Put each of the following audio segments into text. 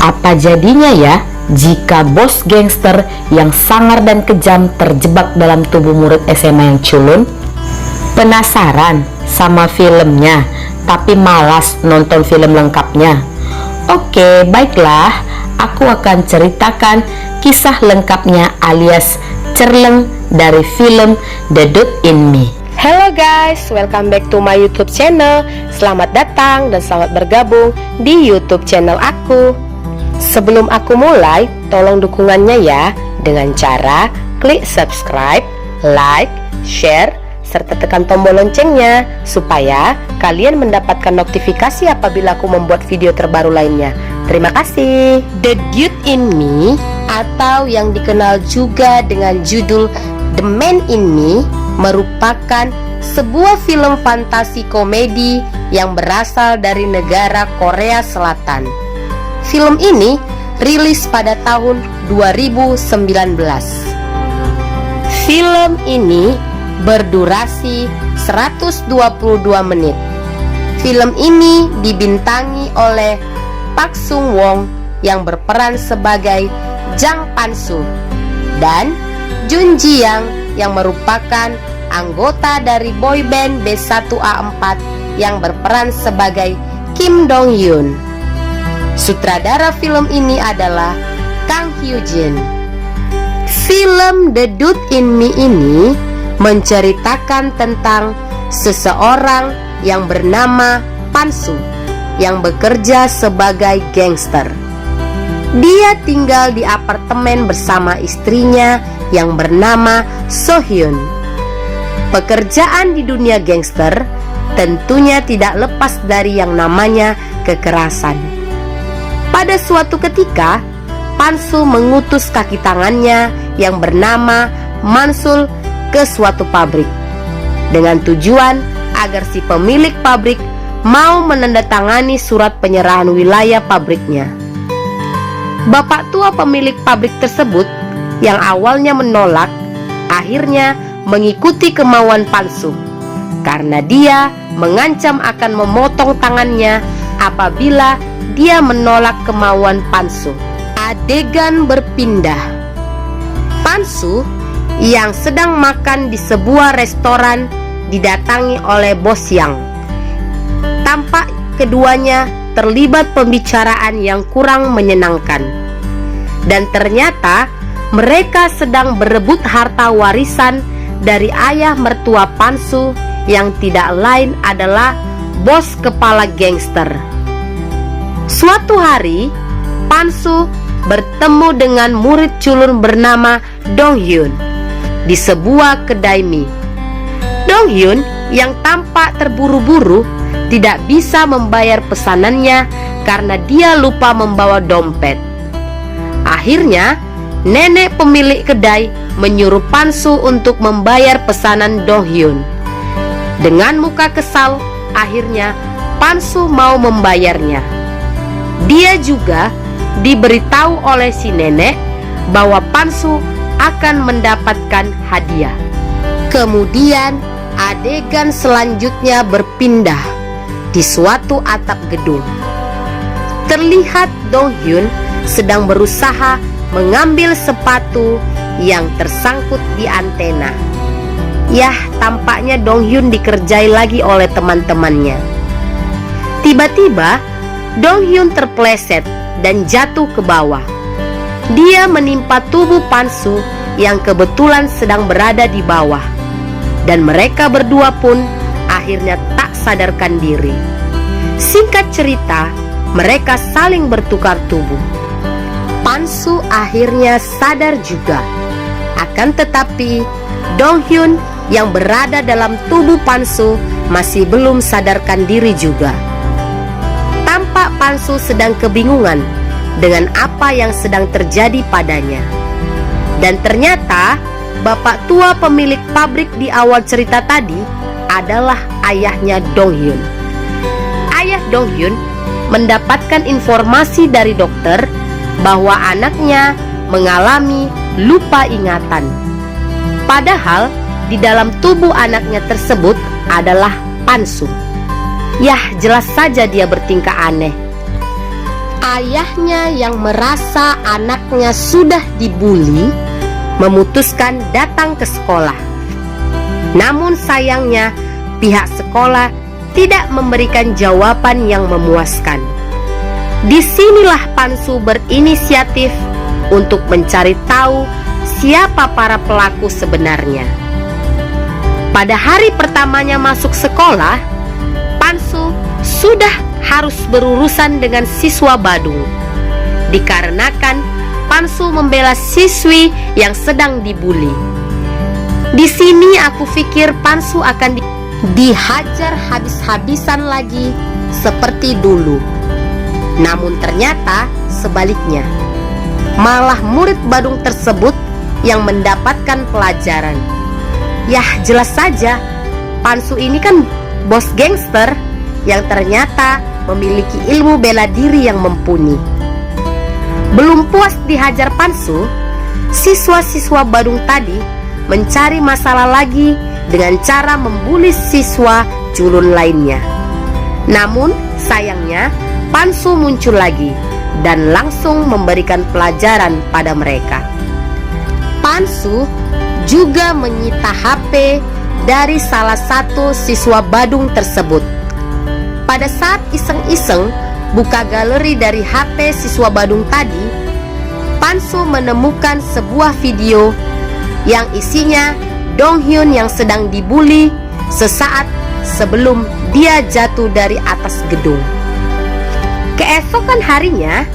Apa jadinya ya jika bos gangster yang sangar dan kejam terjebak dalam tubuh murid SMA yang culun? Penasaran sama filmnya, tapi malas nonton film lengkapnya? Oke, baiklah, aku akan ceritakan kisah lengkapnya alias cerleng dari film The Dude in Me. Hello guys, welcome back to my YouTube channel. Selamat datang dan selamat bergabung di YouTube channel aku. Sebelum aku mulai, tolong dukungannya ya dengan cara klik subscribe, like, share, serta tekan tombol loncengnya supaya kalian mendapatkan notifikasi apabila aku membuat video terbaru lainnya. Terima kasih. The Dude in Me atau yang dikenal juga dengan judul The Man in Me merupakan sebuah film fantasi komedi yang berasal dari negara Korea Selatan. Film ini rilis pada tahun 2019. Film ini berdurasi 122 menit. Film ini dibintangi oleh Park Sung Won yang berperan sebagai Jang Pan-soo dan Jun Ji Yang yang merupakan anggota dari boyband B1A4 yang berperan sebagai Kim Dong Hyun. Sutradara film ini adalah Kang Hyo Jin. Film The Dude in Me ini menceritakan tentang seseorang yang bernama Pan-soo yang bekerja sebagai gangster. Dia tinggal di apartemen bersama istrinya yang bernama So-hyun. Pekerjaan di dunia gangster tentunya tidak lepas dari yang namanya kekerasan. Pada suatu ketika, Pan-soo mengutus kaki tangannya yang bernama Mansul ke suatu pabrik dengan tujuan agar si pemilik pabrik mau menandatangani surat penyerahan wilayah pabriknya. Bapak tua pemilik pabrik tersebut yang awalnya menolak, akhirnya mengikuti kemauan Pan-soo karena dia mengancam akan memotong tangannya apabila dia menolak kemauan Pan-soo. Adegan berpindah. Pan-soo yang sedang makan di sebuah restoran didatangi oleh bos Yang. Tampak keduanya terlibat pembicaraan yang kurang menyenangkan. Dan ternyata mereka sedang berebut harta warisan dari ayah mertua Pan-soo yang tidak lain adalah bos kepala gangster. Suatu hari, Pan-soo bertemu dengan murid culun bernama Dong Hyun di sebuah kedai mie. Dong Hyun yang tampak terburu-buru tidak bisa membayar pesanannya karena dia lupa membawa dompet. Akhirnya, nenek pemilik kedai menyuruh Pan-soo untuk membayar pesanan Dong Hyun. Dengan muka kesal, akhirnya Pan-soo mau membayarnya. Dia juga diberitahu oleh si nenek bahwa Pan-soo akan mendapatkan hadiah. Kemudian adegan selanjutnya berpindah di suatu atap gedung. Terlihat Dong Hyun sedang berusaha mengambil sepatu yang tersangkut di antena. Yah, tampaknya Dong Hyun dikerjai lagi oleh teman-temannya. Tiba-tiba Dong Hyun terpleset dan jatuh ke bawah. Dia menimpa tubuh Pan-soo yang kebetulan sedang berada di bawah. Dan mereka berdua pun akhirnya tak sadarkan diri. Singkat cerita, mereka saling bertukar tubuh. Pan-soo akhirnya sadar juga. Akan tetapi, Dong Hyun yang berada dalam tubuh Pan-soo masih belum sadarkan diri juga. Tampak Pan-soo sedang kebingungan dengan apa yang sedang terjadi padanya. Dan ternyata bapak tua pemilik pabrik di awal cerita tadi adalah ayahnya Dong Hyun. Ayah Dong Hyun mendapatkan informasi dari dokter bahwa anaknya mengalami lupa ingatan. Padahal di dalam tubuh anaknya tersebut adalah Pan-soo. Yah, jelas saja dia bertingkah aneh. Ayahnya yang merasa anaknya sudah dibully memutuskan datang ke sekolah. Namun sayangnya pihak sekolah tidak memberikan jawaban yang memuaskan. Disinilah Pansu berinisiatif untuk mencari tahu siapa para pelaku sebenarnya. Pada hari pertamanya masuk sekolah, Pansu sudah harus berurusan dengan siswa Badung. Dikarenakan Pansu membela siswi yang sedang dibully. Di sini aku pikir Pansu akan dihajar habis-habisan lagi seperti dulu. Namun ternyata sebaliknya, malah murid Badung tersebut yang mendapatkan pelajaran. Yah, jelas saja Pansu ini kan bos gangster yang ternyata memiliki ilmu bela diri yang mumpuni. Belum puas dihajar Pansu, siswa-siswa Badung tadi mencari masalah lagi dengan cara membuli siswa culun lainnya. Namun sayangnya Pansu muncul lagi dan langsung memberikan pelajaran pada mereka. Pansu juga menyita HP dari salah satu siswa Badung tersebut. Pada saat iseng-iseng buka galeri dari HP siswa Badung tadi, Pansu menemukan sebuah video yang isinya Donghyun yang sedang dibully sesaat sebelum dia jatuh dari atas gedung. Keesokan harinya,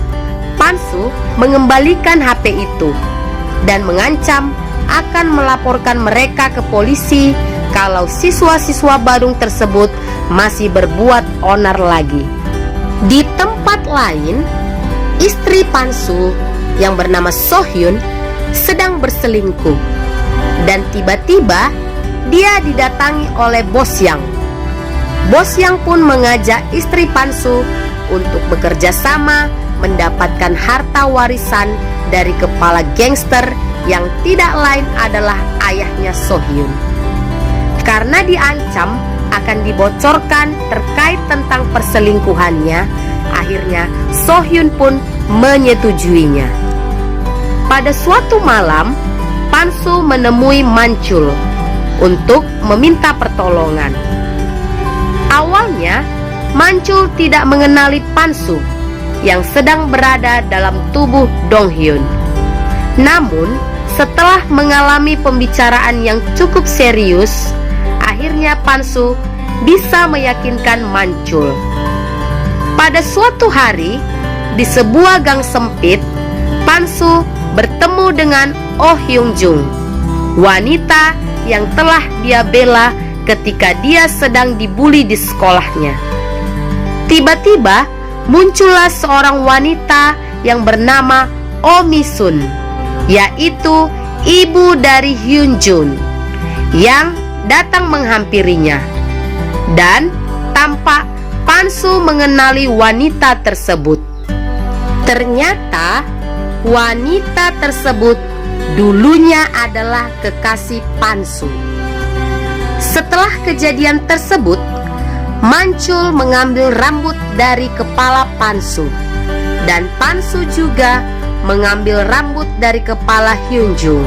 Pansu mengembalikan HP itu dan mengancam akan melaporkan mereka ke polisi kalau siswa-siswa Badung tersebut masih berbuat onar lagi. Di tempat lain, istri Pansu yang bernama Sohyun sedang berselingkuh, dan tiba-tiba dia didatangi oleh Bos Yang. Bos Yang pun mengajak istri Pansu untuk bekerja sama mendapatkan harta warisan dari kepala gangster yang tidak lain adalah ayahnya Sohyun. Karena diancam akan dibocorkan terkait tentang perselingkuhannya, akhirnya Sohyun pun menyetujuinya. Pada suatu malam, Pansu menemui Manchul untuk meminta pertolongan. Awalnya Manchul tidak mengenali Pansu yang sedang berada dalam tubuh Donghyun. Namun setelah mengalami pembicaraan yang cukup serius, akhirnya Pansu bisa meyakinkan Manchul. Pada suatu hari, di sebuah gang sempit, Pansu bertemu dengan Oh Hyung Jung, wanita yang telah dia bela ketika dia sedang dibully di sekolahnya. Tiba-tiba muncullah seorang wanita yang bernama Oh Mi Sun, yaitu ibu dari Hyun Jun, yang datang menghampirinya. Dan tampak Pansu mengenali wanita tersebut. Ternyata wanita tersebut dulunya adalah kekasih Pansu. Setelah kejadian tersebut, Manchul mengambil rambut dari kepala Pansu, dan Pansu juga mengambil rambut dari kepala Hyun Jung.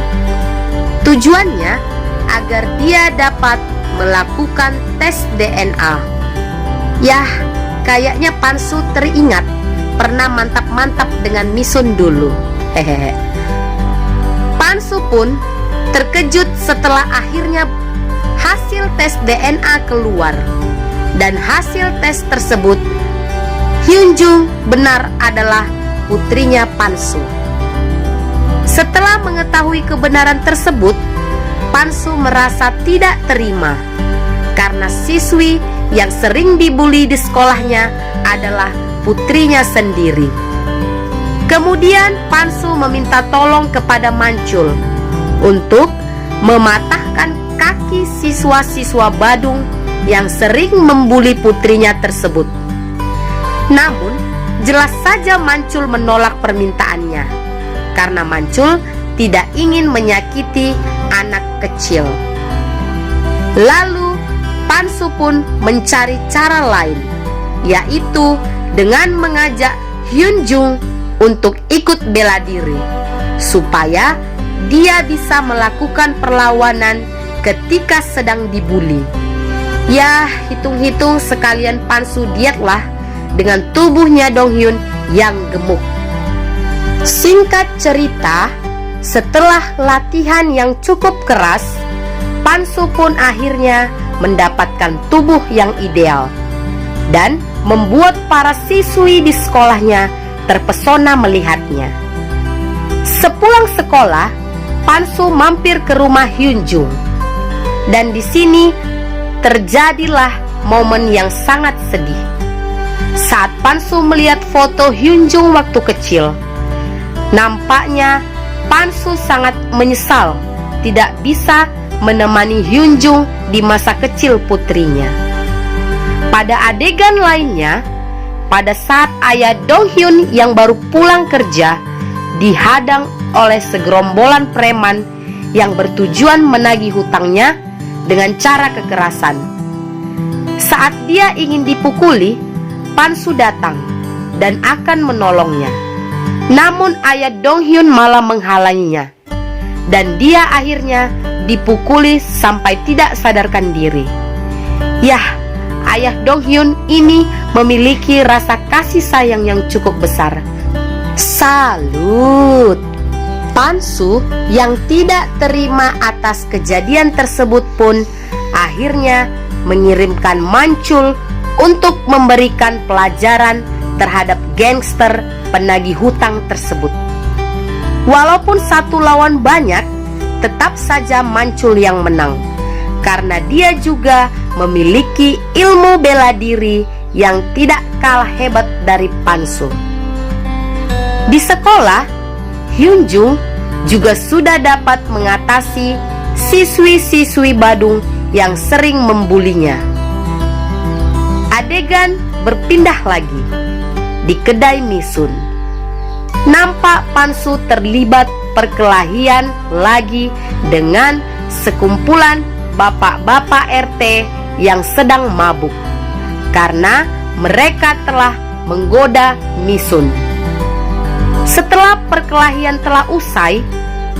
Tujuannya agar dia dapat melakukan tes DNA. Yah, kayaknya Pansu teringat pernah mantap-mantap dengan Misun dulu. Hehehe. Pansu pun terkejut setelah akhirnya hasil tes DNA keluar. Dan hasil tes tersebut, Hyun Jung benar adalah putrinya Pansu. Setelah mengetahui kebenaran tersebut, Pansu merasa tidak terima karena siswi yang sering dibully di sekolahnya adalah putrinya sendiri. Kemudian Pansu meminta tolong kepada Manchul untuk mematahkan kaki siswa-siswa Badung yang sering membuli putrinya tersebut. Namun jelas saja Manchul menolak permintaannya, karena Manchul tidak ingin menyakiti anak kecil. Lalu Pansu pun mencari cara lain, yaitu dengan mengajak Hyunjung untuk ikut bela diri, supaya dia bisa melakukan perlawanan ketika sedang dibully. Ya, hitung-hitung sekalian Pansu dietlah dengan tubuhnya Donghyun yang gemuk. Singkat cerita, setelah latihan yang cukup keras, Pansu pun akhirnya mendapatkan tubuh yang ideal dan membuat para siswi di sekolahnya terpesona melihatnya. Sepulang sekolah, Pansu mampir ke rumah Hyunjung, dan di sini terjadilah momen yang sangat sedih. Saat Pansu melihat foto Hyunjung waktu kecil, nampaknya Pansu sangat menyesal tidak bisa menemani Hyunjung di masa kecil putrinya. Pada adegan lainnya, pada saat ayah Donghyun yang baru pulang kerja dihadang oleh segerombolan preman yang bertujuan menagih hutangnya dengan cara kekerasan. Saat dia ingin dipukuli, Pansu datang dan akan menolongnya. Namun ayah Donghyun malah menghalanginya, dan dia akhirnya dipukuli sampai tidak sadarkan diri. Yah, ayah Donghyun ini memiliki rasa kasih sayang yang cukup besar. Salut! Pansu yang tidak terima atas kejadian tersebut pun akhirnya mengirimkan Mancul untuk memberikan pelajaran terhadap gangster penagih hutang tersebut. Walaupun satu lawan banyak, tetap saja Mancul yang menang, karena dia juga memiliki ilmu bela diri yang tidak kalah hebat dari Pansu. Di sekolah, Hyunjung juga sudah dapat mengatasi siswi-siswi Badung yang sering membulinya. Adegan berpindah lagi di kedai Misun. Nampak Pansu terlibat perkelahian lagi dengan sekumpulan bapak-bapak RT yang sedang mabuk, karena mereka telah menggoda Misun. Setelah perkelahian telah usai,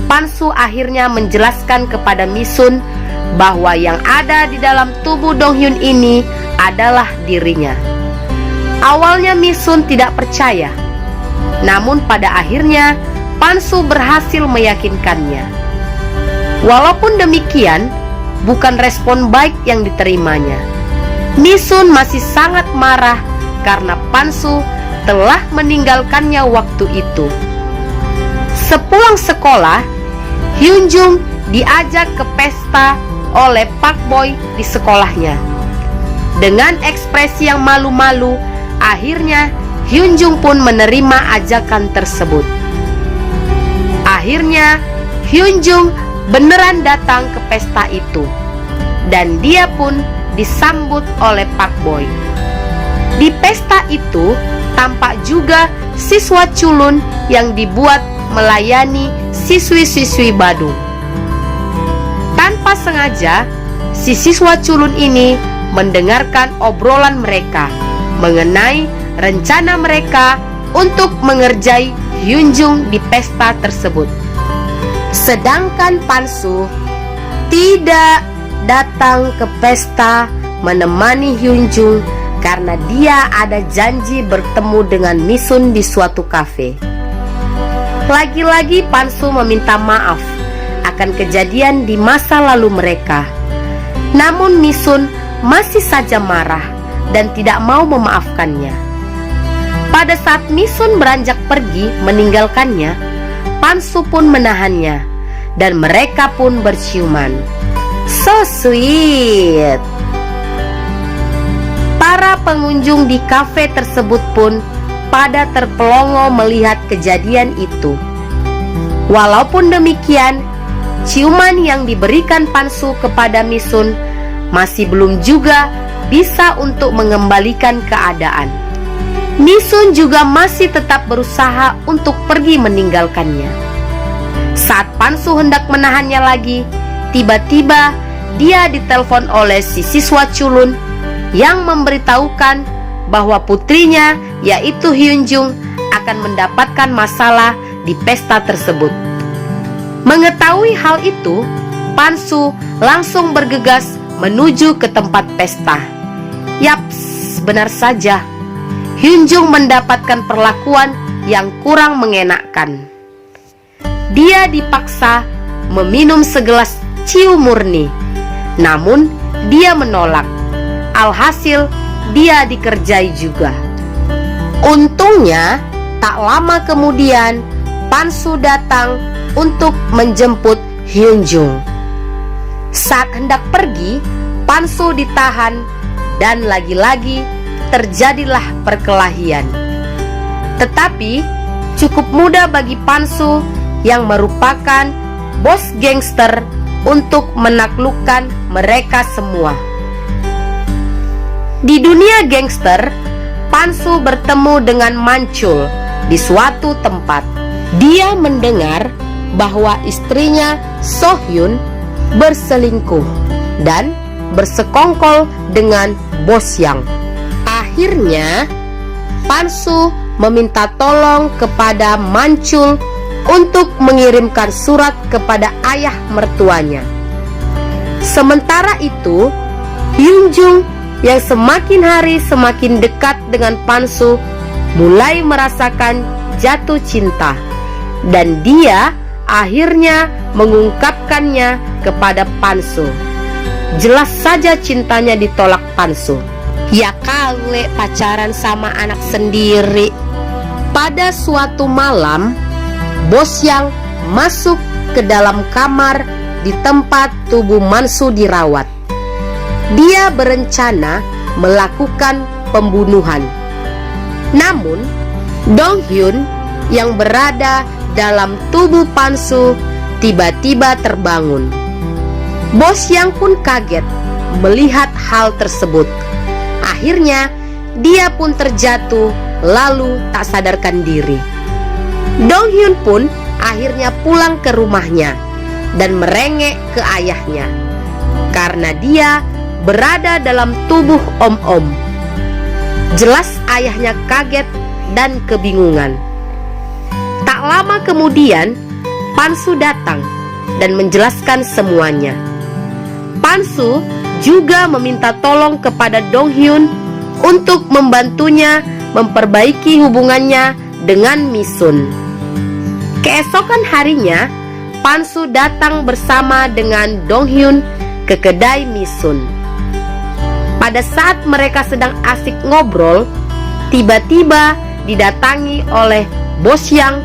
Pansu akhirnya menjelaskan kepada Misun bahwa yang ada di dalam tubuh Donghyun ini adalah dirinya. Awalnya Misun tidak percaya, namun pada akhirnya Pansu berhasil meyakinkannya. Walaupun demikian, bukan respon baik yang diterimanya. Misun masih sangat marah karena Pansu telah meninggalkannya waktu itu. Sepulang sekolah, Hyunjung diajak ke pesta oleh Pak Boy di sekolahnya. Dengan ekspresi yang malu-malu, akhirnya Hyunjung pun menerima ajakan tersebut. Akhirnya Hyunjung beneran datang ke pesta itu, dan dia pun disambut oleh Pak Boy. Di pesta itu tampak juga siswa culun yang dibuat melayani siswi-siswi Badung. Tanpa sengaja, si siswa culun ini mendengarkan obrolan mereka mengenai rencana mereka untuk mengerjai Hyunjung di pesta tersebut. Sedangkan Pansu tidak datang ke pesta menemani Hyunjung karena dia ada janji bertemu dengan Misun di suatu kafe. Lagi-lagi Pansu meminta maaf akan kejadian di masa lalu mereka. Namun Misun masih saja marah dan tidak mau memaafkannya. Pada saat Misun beranjak pergi meninggalkannya, Pansu pun menahannya dan mereka pun berciuman. So sweet. Para pengunjung di kafe tersebut pun pada terpelongo melihat kejadian itu. Walaupun demikian, ciuman yang diberikan Pansu kepada Misun masih belum juga bisa untuk mengembalikan keadaan. Misun juga masih tetap berusaha untuk pergi meninggalkannya. Saat Pansu hendak menahannya lagi, tiba-tiba dia ditelepon oleh si siswa culun yang memberitahukan bahwa putrinya, yaitu Hyunjung, akan mendapatkan masalah di pesta tersebut. Mengetahui hal itu, Pan-su langsung bergegas menuju ke tempat pesta. Yaps, benar saja. Hyun-jung mendapatkan perlakuan yang kurang mengenakkan. Dia dipaksa meminum segelas ciu murni. Namun, dia menolak. Alhasil, dia dikerjai juga. Untungnya, tak lama kemudian, Pan-su datang untuk menjemput Hyun-jung. Saat hendak pergi, Pan-su ditahan dan lagi-lagi terjadilah perkelahian. Tetapi cukup mudah bagi Pan-su yang merupakan bos gangster untuk menaklukkan mereka semua. Di dunia gangster, Pan-su bertemu dengan Manchul di suatu tempat. Dia mendengar bahwa istrinya So-hyun berselingkuh dan bersekongkol dengan Bos Yang. Akhirnya, Pan-su meminta tolong kepada Manchul untuk mengirimkan surat kepada ayah mertuanya. Sementara itu, Hyun-jung yang semakin hari semakin dekat dengan Pan-su mulai merasakan jatuh cinta, dan dia akhirnya mengungkapkannya kepada Pan-su. Jelas saja cintanya ditolak Pan-su. Ya kali pacaran sama anak sendiri. Pada suatu malam, Bos Yang masuk ke dalam kamar di tempat tubuh Mansu dirawat. Dia berencana melakukan pembunuhan. Namun, Dong-hyun yang berada dalam tubuh Pan-su tiba-tiba terbangun. Bos Yang pun kaget melihat hal tersebut. Akhirnya dia pun terjatuh lalu tak sadarkan diri. Dong-hyun pun akhirnya pulang ke rumahnya dan merengek ke ayahnya karena dia berada dalam tubuh om-om. Jelas ayahnya kaget dan kebingungan. Tak lama kemudian, Pan-su datang dan menjelaskan semuanya. Pan-su juga meminta tolong kepada Dong-hyun untuk membantunya memperbaiki hubungannya dengan Mi-sun. Keesokan harinya, Pan-su datang bersama dengan Dong-hyun ke kedai Mi-sun. Pada saat mereka sedang asik ngobrol, tiba-tiba didatangi oleh Bos Yang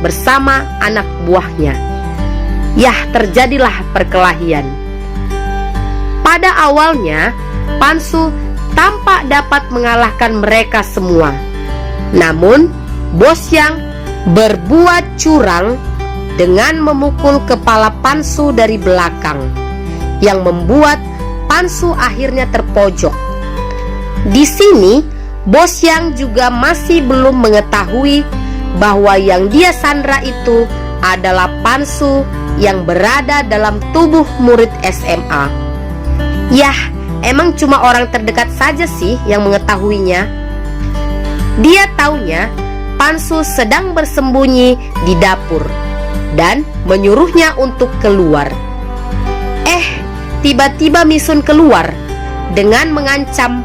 bersama anak buahnya. Yah, terjadilah perkelahian. Pada awalnya, Pan-su tampak dapat mengalahkan mereka semua. Namun, Bos Yang berbuat curang dengan memukul kepala Pan-su dari belakang, yang membuat Pan-su akhirnya terpojok. Di sini, Bos Yang juga masih belum mengetahui bahwa yang dia sandra itu adalah Pan-su yang berada dalam tubuh murid SMA. Yah, emang cuma orang terdekat saja sih yang mengetahuinya. Dia taunya Pan-su sedang bersembunyi di dapur dan menyuruhnya untuk keluar. Tiba-tiba Mi-sun keluar dengan mengancam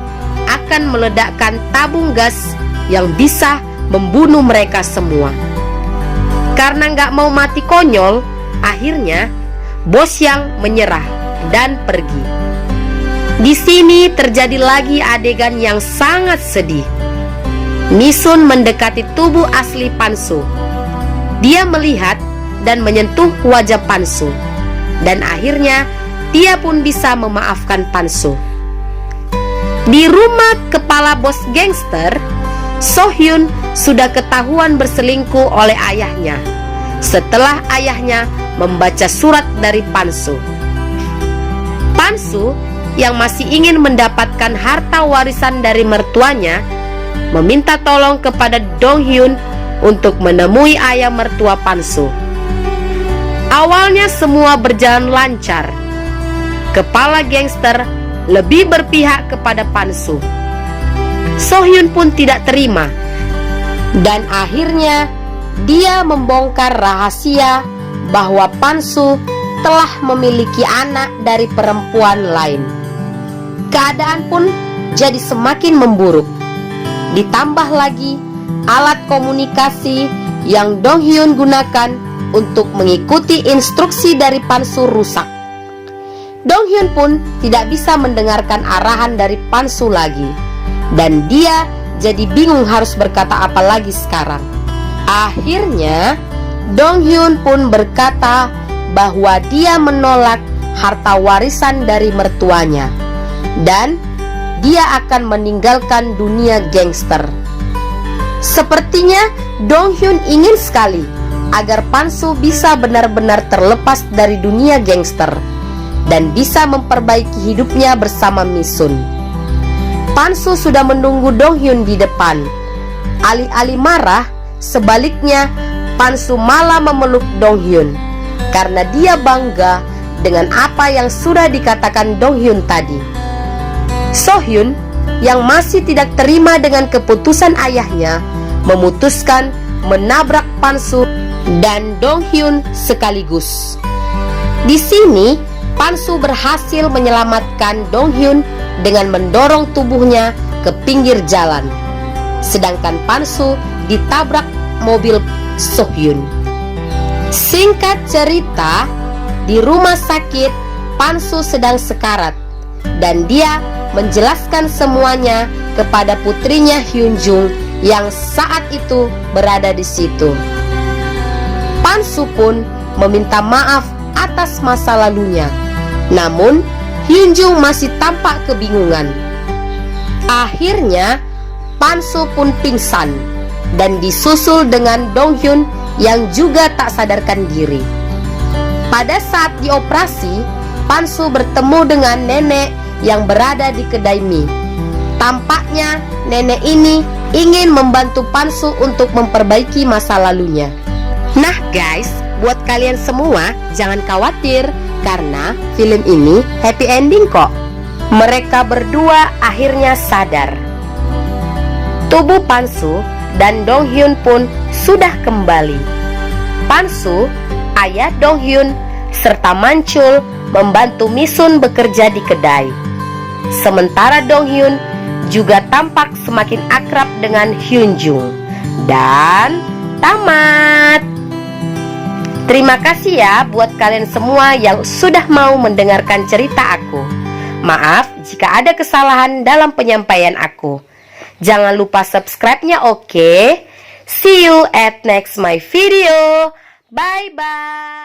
akan meledakkan tabung gas yang bisa membunuh mereka semua. Karena nggak mau mati konyol, akhirnya Bos Yang menyerah dan pergi. Di sini terjadi lagi adegan yang sangat sedih. Mi-sun mendekati tubuh asli Pan-su. Dia melihat dan menyentuh wajah Pan-su, dan akhirnya dia pun bisa memaafkan Pan-su. Di rumah kepala bos gangster, So-hyun sudah ketahuan berselingkuh oleh ayahnya setelah ayahnya membaca surat dari Pan-su. Pan-su yang masih ingin mendapatkan harta warisan dari mertuanya meminta tolong kepada Dong-hyun untuk menemui ayah mertua Pan-su. Awalnya semua berjalan lancar. Kepala gangster lebih berpihak kepada Pan-su. So-hyun pun tidak terima. Dan akhirnya dia membongkar rahasia bahwa Pansu telah memiliki anak dari perempuan lain. Keadaan pun jadi semakin memburuk. Ditambah lagi alat komunikasi yang Dong Hyun gunakan untuk mengikuti instruksi dari Pansu rusak. Dong Hyun pun tidak bisa mendengarkan arahan dari Pansu lagi, dan dia jadi bingung harus berkata apa lagi sekarang. Akhirnya Dong Hyun pun berkata bahwa dia menolak harta warisan dari mertuanya dan dia akan meninggalkan dunia gangster. Sepertinya Dong Hyun ingin sekali agar Pansu bisa benar-benar terlepas dari dunia gangster dan bisa memperbaiki hidupnya bersama Misun. Pansu sudah menunggu Dong Hyun di depan. Alih-alih marah, sebaliknya Pansu malah memeluk Dong Hyun karena dia bangga dengan apa yang sudah dikatakan Dong Hyun tadi. So Hyun yang masih tidak terima dengan keputusan ayahnya memutuskan menabrak Pansu dan Dong Hyun sekaligus. Di sini Pansu berhasil menyelamatkan Dong Hyun dengan mendorong tubuhnya ke pinggir jalan, sedangkan Pansu ditabrak mobil So Hyun. Singkat cerita, di rumah sakit Pansu sedang sekarat dan dia menjelaskan semuanya kepada putrinya Hyun Jung yang saat itu berada di situ. Pansu pun meminta maaf atas masa lalunya. Namun, Hyun Jung masih tampak kebingungan. Akhirnya, Pansu pun pingsan dan disusul dengan Dong Hyun yang juga tak sadarkan diri. Pada saat dioperasi, Pansu bertemu dengan nenek yang berada di kedai mie. Tampaknya nenek ini ingin membantu Pansu untuk memperbaiki masa lalunya. Nah guys, buat kalian semua jangan khawatir karena film ini happy ending kok. Mereka berdua akhirnya sadar. Tubuh Pansu dan Dong Hyun pun sudah kembali. Pansu, ayah Dong Hyun, serta Manchul membantu Misun bekerja di kedai. Sementara Dong Hyun juga tampak semakin akrab dengan Hyun Jung. Dan tamat. Terima kasih ya buat kalian semua yang sudah mau mendengarkan cerita aku. Maaf jika ada kesalahan dalam penyampaian aku. Jangan lupa subscribe-nya, oke? See you at next my video. Bye bye.